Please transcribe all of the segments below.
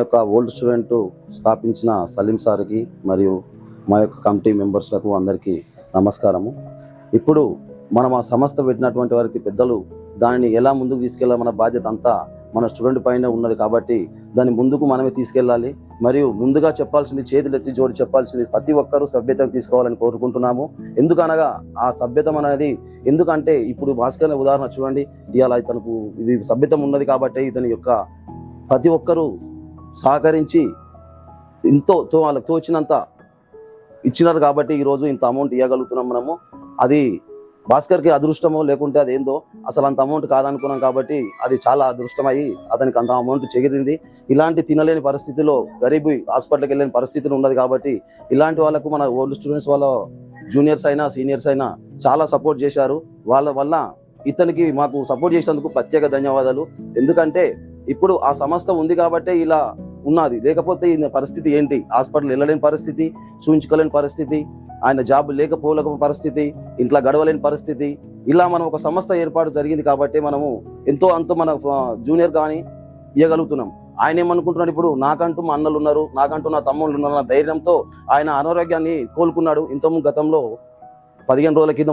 యొక్క old student స్థాపించిన సలీం సార్కి మరియు మా యొక్క కమిటీ మెంబర్స్లకు అందరికీ నమస్కారము. ఇప్పుడు మనం ఆ సంస్థ పెట్టినటువంటి వారికి పెద్దలు దానిని ఎలా ముందుకు తీసుకెళ్ళాలి, మన బాధ్యత అంతా మన స్టూడెంట్ పైన ఉన్నది కాబట్టి దాన్ని ముందుకు మనమే తీసుకెళ్ళాలి. మరియు ముందుగా చెప్పాల్సింది, చేతులెత్తి జోడి చెప్పాల్సింది, ప్రతి ఒక్కరూ సభ్యతను తీసుకోవాలని కోరుకుంటున్నాము. ఎందుకనగా ఆ సభ్యతం అనేది, ఎందుకంటే ఇప్పుడు భాస్కర్ ఉదాహరణ చూడండి, ఇవాళ ఇతనికి ఇది సభ్యతం ఉన్నది కాబట్టి ఇతని యొక్క ప్రతి ఒక్కరూ సహకరించి వాళ్ళకి తోచినంత ఇచ్చినారు కాబట్టి ఈరోజు ఇంత అమౌంట్ ఇవ్వగలుగుతున్నాం మనము. అది భాస్కర్కి అదృష్టమో లేకుంటే అదేందో, అసలు అంత అమౌంట్ కాదనుకున్నాం కాబట్టి అది చాలా అదృష్టమయ్యి అతనికి అంత అమౌంట్ చెగిరింది. ఇలాంటి తినలేని పరిస్థితిలో గరీబ్ హాస్పిటల్కి వెళ్ళని పరిస్థితిలో ఉన్నది కాబట్టి ఇలాంటి వాళ్ళకు మన ఓల్డ్ స్టూడెంట్స్ వాళ్ళ జూనియర్స్ అయినా సీనియర్స్ అయినా చాలా సపోర్ట్ చేశారు. వాళ్ళ వల్ల ఇతనికి మాకు సపోర్ట్ చేసినందుకు ప్రత్యేక ధన్యవాదాలు. ఎందుకంటే ఇప్పుడు ఆ సంస్థ ఉంది కాబట్టే ఇలా ఉన్నది, లేకపోతే ఈ పరిస్థితి ఏంటి, హాస్పిటల్ వెళ్ళలేని పరిస్థితి, చూయించుకోలేని పరిస్థితి, ఆయన జాబ్ లేకపోలేక పరిస్థితి, ఇంట్లో గడవలేని పరిస్థితి, ఇలా మనం ఒక సంస్థ ఏర్పాటు జరిగింది కాబట్టి మనము ఎంతో అంతో మన జూనియర్ కానీ ఇవ్వగలుగుతున్నాం. ఆయన ఏమనుకుంటున్నాడు, ఇప్పుడు నాకంటూ మా అన్నలు ఉన్నారు, నాకంటూ నా తమ్ముళ్ళు ఉన్నారు, నా ధైర్యంతో ఆయన అనారోగ్యాన్ని కోలుకున్నాడు. ఇంతకుముందు గతంలో 15 రోజుల కింద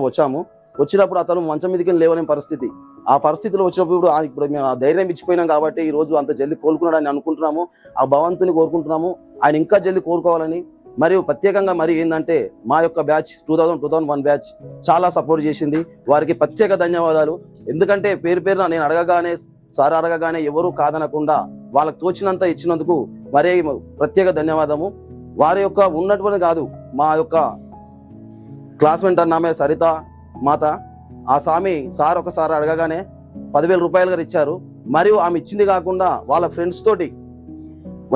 వచ్చినప్పుడు అతను మంచం మీదకి లేవలేని పరిస్థితి, ఆ పరిస్థితిలో వచ్చినప్పుడు ఇప్పుడు మేము ఆ ధైర్యం ఇచ్చిపోయినాం కాబట్టి ఈ రోజు అంత జల్దీ కోలుకున్నాడని అనుకుంటున్నాము. ఆ భగవంతుని కోరుకుంటున్నాము ఆయన ఇంకా జల్దీ కోరుకోవాలని. మరియు ప్రత్యేకంగా మరి ఏంటంటే మా యొక్క బ్యాచ్ 2001 బ్యాచ్ చాలా సపోర్ట్ చేసింది, వారికి ప్రత్యేక ధన్యవాదాలు. ఎందుకంటే పేరున నేను అడగగానే, సార్ అడగగానే ఎవరూ కాదనకుండా వాళ్ళకి తోచినంత ఇచ్చినందుకు మరే ప్రత్యేక ధన్యవాదము. వారి యొక్క ఉన్నటువంటి కాదు, మా యొక్క క్లాస్మేట్ అన్నామే సరిత మాత, ఆ స్వామి సార్ ఒకసారి అడగగానే 10,000 రూపాయలుగా ఇచ్చారు. మరియు ఆమె ఇచ్చింది కాకుండా వాళ్ళ ఫ్రెండ్స్ తోటి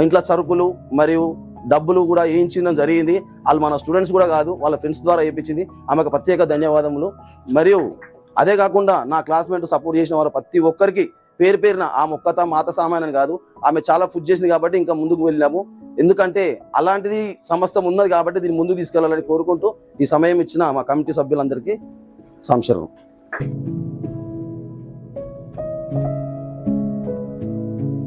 ఇంట్లో సరుకులు మరియు డబ్బులు కూడా వేయించడం జరిగింది. వాళ్ళు మన స్టూడెంట్స్ కూడా కాదు, వాళ్ళ ఫ్రెండ్స్ ద్వారా వేయించింది. ఆమెకు ప్రత్యేక ధన్యవాదములు. మరియు అదే కాకుండా నా క్లాస్మేట్ సపోర్ట్ చేసిన వారు ప్రతి ఒక్కరికి పేరున ఆమె ఒక్కత మాత సామాన్యం కాదు, ఆమె చాలా పుష్ చేసింది కాబట్టి ఇంకా ముందుకు వెళ్ళాము. ఎందుకంటే అలాంటిది సమస్తం ఉన్నది కాబట్టి దీన్ని ముందుకు తీసుకెళ్లాలని కోరుకుంటూ ఈ సమయం ఇచ్చిన మా కమిటీ సభ్యులందరికీ సంశరం.